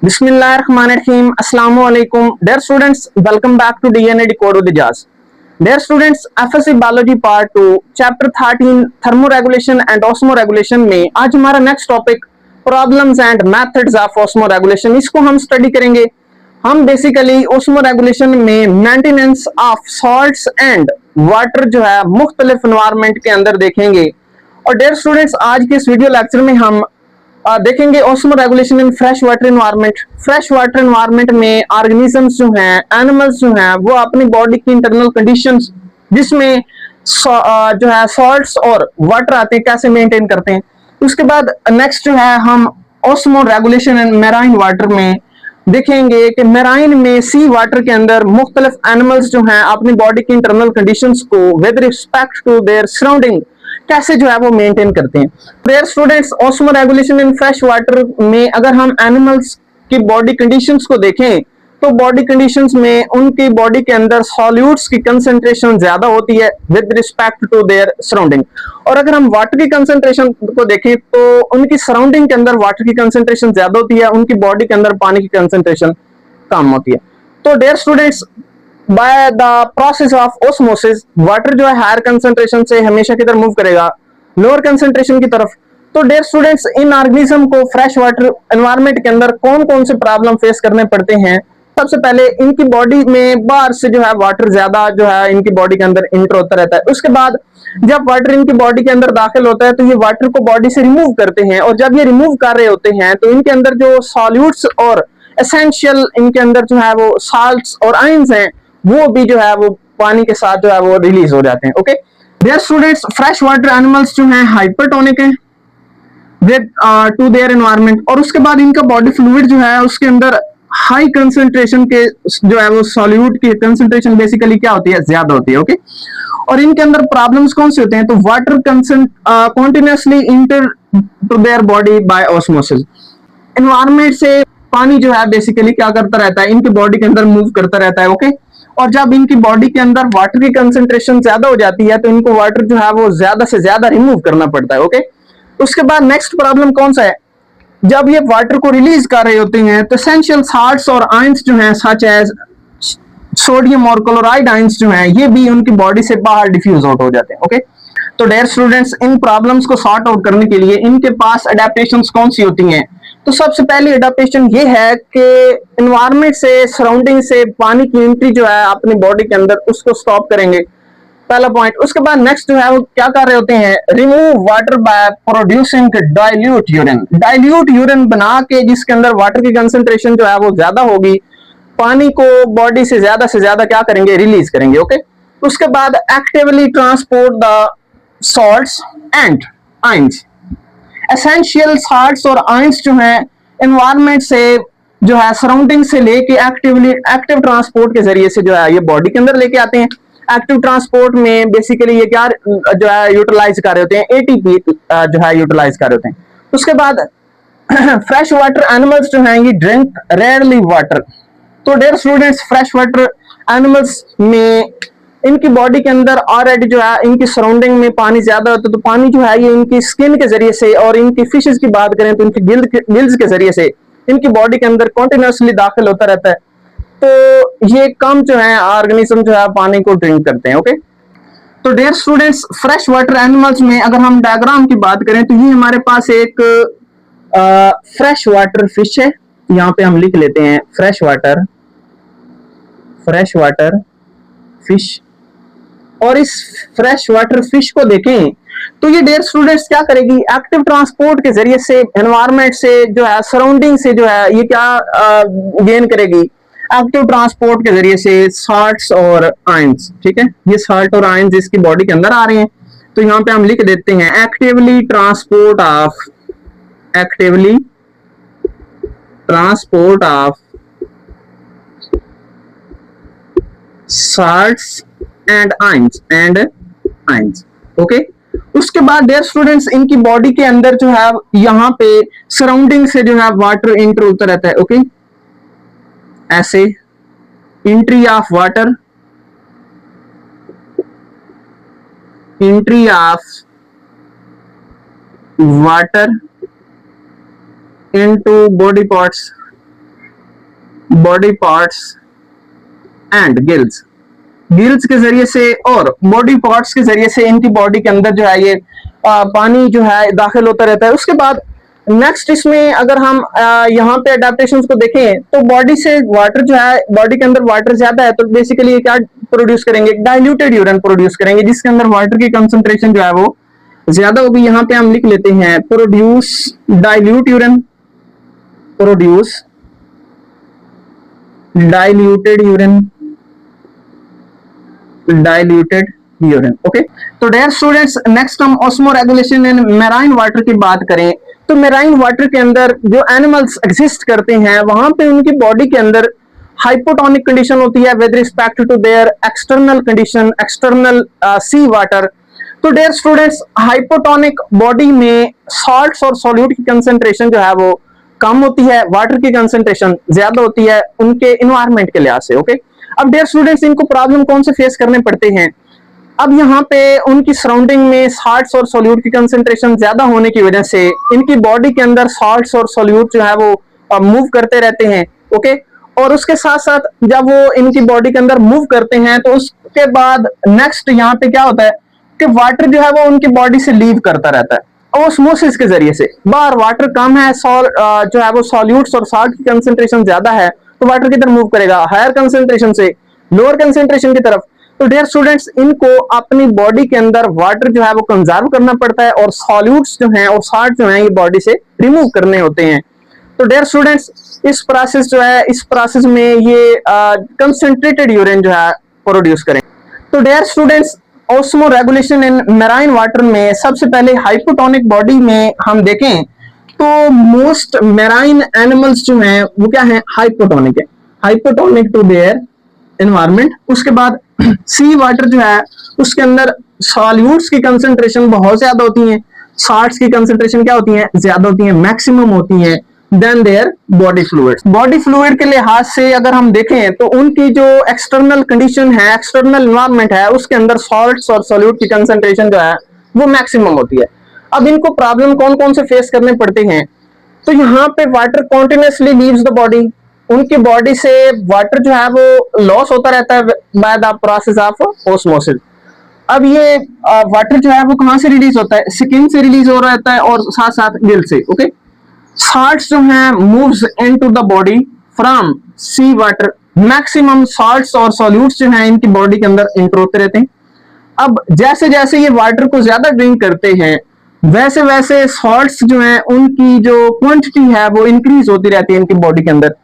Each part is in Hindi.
Bismillahirrahmanirrahim. Assalamu alaikum. Dear students, welcome back to DNA Decode with Jazz. Dear students, FSC Biology Part 2, Chapter 13, Thermoregulation and Osmoregulation में आज हमारा next topic problems and methods of osmoregulation, इसको हम स्टडी करेंगे। हम बेसिकली ऑस्मोरेगुलेशन में maintenance of salts and water जो है मुख्तलिफ एनवायरनमेंट के अंदर देखेंगे। और डेयर स्टूडेंट्स, आज के इस वीडियो लेक्चर में हम देखेंगे osmoregulation in fresh water environment. Fresh water environment में ऑर्गेनिजम्स जो हैं, एनिमल्स जो हैं, वो अपनी बॉडी की इंटरनल कंडीशंस जिसमें जो है सॉल्ट्स और वाटर आते हैं कैसे मेंटेन करते हैं। उसके बाद नेक्स्ट जो है हम ऑस्मोरेगुलेशन इन मैराइन वाटर में देखेंगे कि मैराइन में सी वाटर के अंदर मुख्तलिफ एनिमल्स जो हैं अपनी बॉडी की इंटरनल कंडीशंस को with respect to their surrounding कैसे जो है वो मेंटेन करते हैं। प्रेयर students, osmoregulation in fresh water में अगर हम एनिमल्स की बॉडी कंडीशंस को देखें तो बॉडी कंडीशंस में उनकी बॉडी के अंदर सॉल्यूट्स की कंसंट्रेशन ज्यादा होती है with respect to their surrounding. और अगर हम वाटर की कंसंट्रेशन को देखें तो उनकी सराउंडिंग के अंदर वाटर की कंसंट्रेशन ज्यादा होती है, उनकी बॉडी के अंदर पानी की कंसंट्रेशन कम होती है। तो dear students, by the process of osmosis water जो है हायर कंसंट्रेशन से हमेशा किधर मूव करेगा, लोअर कंसंट्रेशन की तरफ। तो डियर स्टूडेंट्स, इन ऑर्गेनिज्म को फ्रेश वाटर एनवायरनमेंट के अंदर कौन कौन से प्रॉब्लम फेस करने पड़ते हैं। सबसे पहले इनकी बॉडी में बाहर से जो है वाटर ज्यादा जो है इनकी बॉडी के अंदर इंटर होता रहता है। उसके बाद जब वाटर इनकी बॉडी के अंदर दाखिल होता है तो ये वाटर को बॉडी से रिमूव करते हैं, और जब ये रिमूव कर रहे होते हैं तो इनके अंदर जो सॉल्यूट्स और एसेंशियल इनके अंदर जो है वो साल्ट्स और आयंस हैं वो भी जो है वो पानी के साथ जो है वो रिलीज हो जाते हैं। Okay dear students, fresh water animals जो हैं हाइपरटोनिक हैं विद टू देयर एनवायरनमेंट, और उसके बाद इनका बॉडी फ्लूइड जो है उसके अंदर हाई कंसंट्रेशन के जो है वो सॉल्यूट की कंसंट्रेशन बेसिकली क्या होती है, ज्यादा होती है। ओके और इनके अंदर प्रॉब्लम्स कौन से होते हैं, तो water continuously enter to their body by osmosis. Environment से पानी जो है बेसिकली क्या करता रहता है, इनकी बॉडी के अंदर मूव करता रहता है। ओके और जब इनकी बॉडी के अंदर वाटर की कंसंट्रेशन ज्यादा हो जाती है तो इनको वाटर जो है वो ज्यादा से ज्यादा रिमूव करना पड़ता है। ओके उसके बाद नेक्स्ट प्रॉब्लम कौन सा है, जब ये वाटर को रिलीज कर रहे होते हैं तो एसेंशियल साल्ट्स और आयंस जो हैं सच एज सोडियम और क्लोराइड आयंस जो हैं ये भी उनकी बॉडी से बाहर डिफ्यूज आउट हो जाते हैं। ओके तो डियर स्टूडेंट्स, इन प्रॉब्लम्स को सॉर्ट आउट करने के लिए इनके पास अडेप्टेशंस कौन सी होती हैं। तो सबसे पहली अडेप्टेशन ये है कि एनवायरनमेंट से, सराउंडिंग से पानी की एंट्री जो है अपनी बॉडी के अंदर उसको स्टॉप करेंगे, पहला पॉइंट। उसके बाद नेक्स्ट जो है वो क्या कर रहे होते हैं, remove water by producing dilute urine. Dilute urine बना के जिसके अंदर वाटर की कंसंट्रेशन जो है वो ज्यादा होगी, पानी को बॉडी से ज्यादा क्या करेंगे, रिलीज करेंगे। ओके उसके बाद actively transport the salts and ions. Essential salts और आयंस जो हैं एनवायरनमेंट से जो है सराउंडिंग से लेके एक्टिव ट्रांसपोर्ट के जरिए से जो है ये बॉडी के अंदर लेके आते हैं। एक्टिव ट्रांसपोर्ट में बेसिकली ये क्या जो है यूटिलाइज कर रहे होते हैं, एटीपी जो है यूटिलाइज कर रहे होते हैं। उसके बाद फ्रेश वाटर एनिमल्स जो हैं ये ड्रिंक रेयरली वाटर। तो dear students, fresh water animals में इनकी बॉडी के अंदर ऑलरेडी जो है इनकी सराउंडिंग में पानी ज्यादा होता है, तो पानी जो है ये इनकी स्किन के जरिए से, और इनकी फिशेस की बात करें तो इनकी गिल्स के जरिए से इनकी बॉडी के अंदर कॉन्टिन्यूसली दाखिल होता रहता है। तो ये कम जो है ऑर्गेनिज्म जो है पानी को ड्रिंक करते हैं। ओके तो dear students, fresh water animals में अगर हम डायग्राम की बात करें तो ये हमारे पास एक फ्रेश वाटर फिश है, यहाँ पे हम लिख लेते हैं फ्रेश वाटर फिश। और इस फ्रेश वाटर फिश को देखें तो ये डियर स्टूडेंट्स क्या करेगी, एक्टिव ट्रांसपोर्ट के जरिए से एनवायरनमेंट से जो है सराउंडिंग से जो है ये क्या गेन करेगी, एक्टिव ट्रांसपोर्ट के जरिए से साल्ट्स और आयंस। ठीक है, ये साल्ट और आयंस इसकी बॉडी के अंदर आ रहे हैं, तो यहाँ पे हम लिख देते हैं actively transport of salts and ions. Okay उसके बाद डियर स्टूडेंट्स, इनकी बॉडी के अंदर जो है यहाँ पे सराउंडिंग से जो है वाटर इंटर होता रहता है। ओके ऐसे entry of water into body parts body parts and gills, gills के जरिए से और बॉडी पार्ट्स के जरिए से इनकी बॉडी के अंदर जो है ये पानी जो है दाखिल होता रहता है। उसके बाद नेक्स्ट इसमें अगर हम यहाँ पे अडेप्टेशंस को देखें तो बॉडी से वाटर जो है, बॉडी के अंदर वाटर ज्यादा है तो बेसिकली ये क्या प्रोड्यूस करेंगे, डाइल्यूटेड यूरिन प्रोड्यूस करेंगे जिसके अंदर वाटर की कंसंट्रेशन जो है वो ज्यादा होगी। यहाँ पे हम लिख लेते हैं produce dilute urine, produce diluted urine, diluted urine. Okay, तो डियर स्टूडेंट्स नेक्स्ट हम osmo regulation in marine water की बात करें तो मैराइन वाटर के अंदर जो एनिमल्स एग्जिस्ट करते हैं वहां पे उनकी बॉडी के अंदर हाइपोटोनिक कंडीशन होती है with respect to their external condition, external sea water. तो डियर स्टूडेंट्स हाइपोटोनिक बॉडी में सॉल्ट्स और सॉल्यूट की कंसंट्रेशन जो है वो कम होती है, वाटर की कंसंट्रेशन ज्यादा होती है उनके इन्वायरमेंट के लिहाज से। ओके, अब डियर स्टूडेंट्स इनको प्रॉब्लम कौन से फेस करने पड़ते हैं, अब यहाँ पे उनकी सराउंडिंग में सॉल्ट्स और सॉल्यूट की कंसंट्रेशन ज्यादा होने की वजह से इनकी बॉडी के अंदर सॉल्ट्स और सॉल्यूट जो है वो मूव करते रहते हैं। ओके, और उसके साथ साथ जब वो इनकी बॉडी के अंदर मूव करते हैं तो उसके बाद नेक्स्ट यहाँ पे क्या होता है कि वाटर जो है वो उनकी बॉडी से लीव करता रहता है ऑस्मोसिस के जरिए से। बाहर वाटर कम है, जो है वो सॉल्यूट्स और सॉल्ट की कंसंट्रेशन ज्यादा है तो वाटर किधर मूव करेगा, हायर कंसंट्रेशन से लोअर कंसंट्रेशन की तरफ। तो डियर स्टूडेंट्स इनको अपनी बॉडी के अंदर वाटर जो है वो कंजर्व करना पड़ता है और सॉल्यूट्स जो हैं और सॉल्ट जो हैं ये बॉडी से रिमूव करने होते हैं। तो डियर स्टूडेंट्स इस प्रोसेस जो है, इस प्रोसेस में ये कंसंट्रेटेड यूरिन जो है प्रोड्यूस करें। तो dear students osmoregulation in marine water में सबसे पहले हाइपोटोनिक बॉडी में हम देखें तो मोस्ट मैराइन एनिमल्स जो हैं वो क्या है, हाइपोटोनिक है, हाइपोटोनिक टू देयर एनवायरमेंट। उसके बाद सी वाटर जो है उसके अंदर सॉल्यूट्स की कंसंट्रेशन बहुत ज्यादा होती है, सॉल्ट्स की कंसंट्रेशन क्या होती है, ज्यादा होती है, मैक्सिमम होती है then their body fluids. Body fluid के लिहाज से अगर हम देखें तो उनकी जो एक्सटर्नल कंडीशन है, एक्सटर्नल एनवायरमेंट है उसके अंदर सॉल्ट्स और सॉल्यूट की कंसंट्रेशन जो है वो मैक्सिमम होती है। अब इनको प्रॉब्लम कौन कौन से फेस करने पड़ते हैं, तो यहाँ पे water continuously leaves the body, उनकी बॉडी से वाटर जो है वो लॉस होता रहता है bye the process of osmosis. अब ये वाटर जो है वो कहां से रिलीज होता है, स्किन से रिलीज हो रहता है और साथ साथ गिल से। ओके, सॉल्ट्स जो हैं moves into the body from sea water, maximum salts और सॉल्यूट्स जो हैं इनकी बॉडी के अंदर एंटर होते रहते हैं। अब जैसे जैसे ये वाटर को ज्यादा ड्रिंक करते हैं वैसे वैसे सॉल्ट्स जो हैं उनकी जो क्वांटिटी है वो इंक्रीज होती रहती है इनकी बॉडी के अंदर।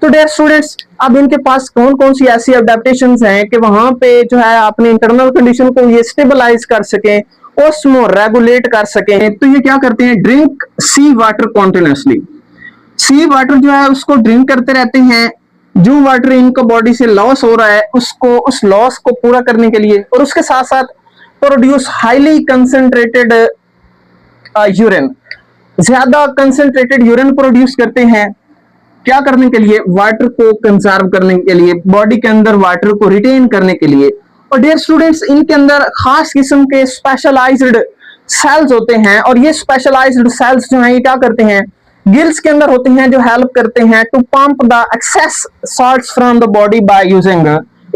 तो डियर स्टूडेंट्स अब इनके पास कौन कौन सी ऐसी अडेप्टेशंस हैं कि वहां पे जो है अपने इंटरनल कंडीशन को ये स्टेबलाइज कर सकें, ऑस्मो रेगुलेट कर सकें। तो ये क्या करते हैं, ड्रिंक सी वाटर कॉन्टिन्यूसली, सी वाटर जो है उसको ड्रिंक करते रहते हैं। जो वाटर इनको बॉडी से लॉस हो रहा है उसको, उस लॉस को पूरा करने के लिए और उसके साथ साथ प्रोड्यूस हाईली कंसंट्रेटेड यूरिन, ज्यादा कंसंट्रेटेड यूरिन प्रोड्यूस करते हैं। क्या करने के लिए, वाटर को कंजर्व करने के लिए, बॉडी के अंदर वाटर को रिटेन करने के लिए। और डियर स्टूडेंट्स इनके अंदर खास किस्म के स्पेशलाइज्ड सेल्स होते हैं और ये स्पेशलाइज्ड सेल्स जो हैं ये क्या करते हैं, गिल्स के अंदर होते हैं जो हेल्प करते हैं to pump the excess salts from the body by using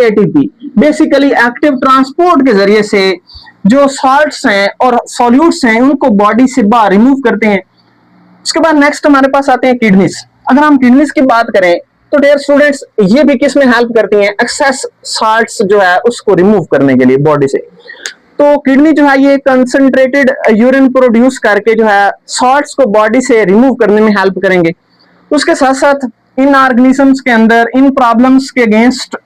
ATP. Basically active transport के जरिए से जो सॉल्ट्स हैं और सॉल्यूट्स हैं उनको बॉडी से बाहर रिमूव करते हैं। उसके बाद नेक्स्ट हमारे पास आते हैं किडनीज। अगर हम किडनीज की बात करें तो डियर स्टूडेंट्स ये भी किस में हेल्प करती हैं, एक्सेस सॉल्ट्स जो है उसको रिमूव करने के लिए बॉडी से। तो किडनी जो है ये कंसंट्रेटेड यूरिन प्रोड्यूस करके जो है सॉल्ट्स को बॉडी से रिमूव करने में हेल्प करेंगे। उसके साथ साथ इन ऑर्गेनिजम्स के अंदर इन प्रॉब्लम्स के अगेंस्ट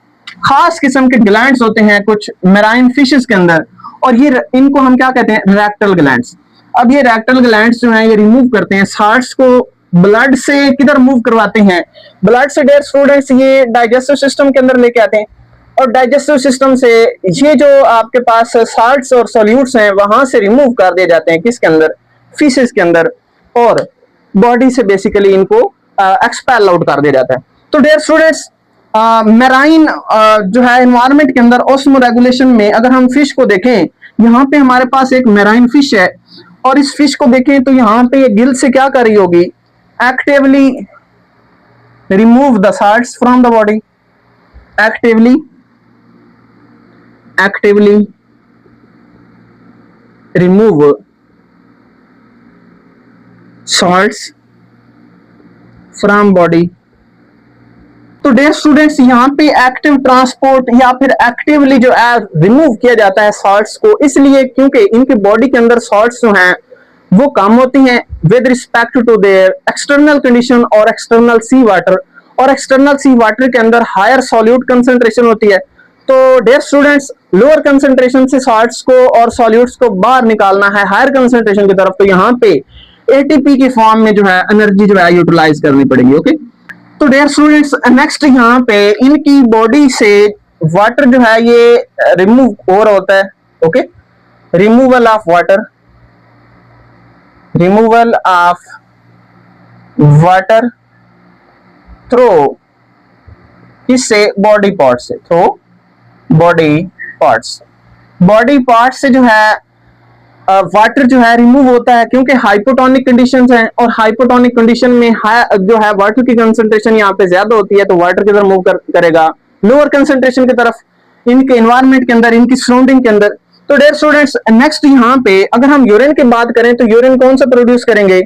खास किस्म के ग्लैंड्स होते हैं कुछ मैराइन फिशेस के अंदर और ये इनको हम क्या कहते हैं, रेक्टल ग्लैंड्स। अब ये रेक्टल ग्लैंड्स जो हैं ये रिमूव करते हैं सॉल्ट्स को, ब्लड से किधर मूव करवाते हैं, ब्लड से डियर स्टूडेंट्स ये डाइजेस्टिव सिस्टम के अंदर लेके आते हैं और डाइजेस्टिव सिस्टम से ये जो आपके पास सॉल्ट्स और सॉल्यूट्स हैं वहां से रिमूव कर दिए जाते हैं किसके अंदर, फिशेस के अंदर, और बॉडी से बेसिकली इनको एक्सपेल आउट कर दिया जाता है। तो डियर स्टूडेंट्स मैराइन जो है एनवायरनमेंट के अंदर ऑस्मो रेगुलेशन में अगर हम फिश को देखें, यहाँ पे हमारे पास एक मैराइन फिश है और इस फिश को देखें तो यहाँ पे ये गिल से क्या कर रही होगी, actively remove the salts from the body, actively remove salts from body। तो डियर स्टूडेंट्स यहाँ पे एक्टिव ट्रांसपोर्ट या फिर एक्टिवली जो है रिमूव किया जाता है सॉल्ट्स को, इसलिए क्योंकि इनके बॉडी के अंदर सॉल्ट्स जो हैं वो कम होती हैं with respect to their external condition और एक्सटर्नल सी वाटर, और एक्सटर्नल सी वाटर के अंदर हायर सॉल्यूट कंसंट्रेशन होती है। तो डियर स्टूडेंट्स लोअर कंसंट्रेशन से सॉल्ट्स को और सॉल्यूट्स को बाहर निकालना है हायर कंसंट्रेशन की तरफ, तो यहाँ पे एटीपी की फॉर्म में जो है एनर्जी जो है यूटिलाइज करनी पड़ेगी। ओके, तो डियर स्टूडेंट्स नेक्स्ट यहाँ पे इनकी बॉडी से वाटर जो है ये रिमूव हो रहा होता है। Okay, removal of water, removal of water through किससे, बॉडी पार्ट से, through body parts, body part से जो है वाटर जो है रिमूव होता है क्योंकि हाइपोटोनिक कंडीशंस हैं, और हाइपोटोनिक कंडीशन में जो है वाटर की कंसंट्रेशन यहाँ पे ज्यादा होती है, तो वाटर किधर मूव करेगा, लोअर कंसंट्रेशन की तरफ, इनके एनवायरनमेंट के अंदर, इनकी सराउंडिंग के अंदर। तो डियर स्टूडेंट्स नेक्स्ट यहाँ पे अगर हम यूरिन की बात करें तो यूरिन कौन सा प्रोड्यूस करेंगे,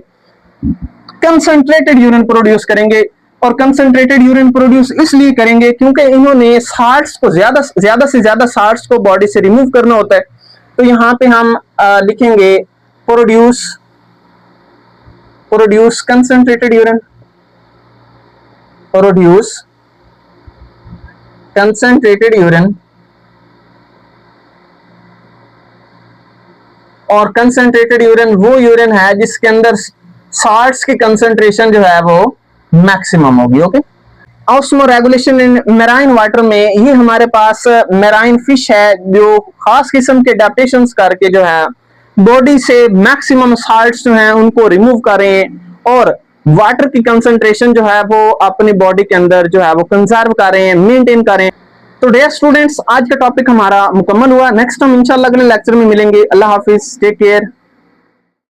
कंसंट्रेटेड यूरिन प्रोड्यूस करेंगे, और कंसंट्रेटेड यूरिन प्रोड्यूस इसलिए करेंगे क्योंकि इन्होंने साल्ट्स को ज्यादा से ज्यादा साल्ट्स को बॉडी से रिमूव करना होता है। तो यहाँ पे हम लिखेंगे produce concentrated urine, produce concentrated urine, और कंसंट्रेटेड यूरिन वो यूरिन है जिसके अंदर साल्ट्स की कंसंट्रेशन जो है वो मैक्सिमम होगी। ओके, ऑस्मोरेगुलेशन इन मेराइन वाटर में ये हमारे पास मेराइन फिश है जो खास किस्म के अडैप्टेशंस करके जो है बॉडी से मैक्सिमम साल्ट्स जो हैं उनको रिमूव करें और वाटर की कंसंट्रेशन जो है वो अपनी बॉडी के अंदर जो है वो कंजर्व करें, मेंटेन करें। तो डियर स्टूडेंट्स आज का टॉपिक हमारा मुकम्मल हुआ। नेक्स्ट हम इंशाल्लाह अगले लेक्चर में मिलेंगे। अल्लाह हाफिज, टेक केयर।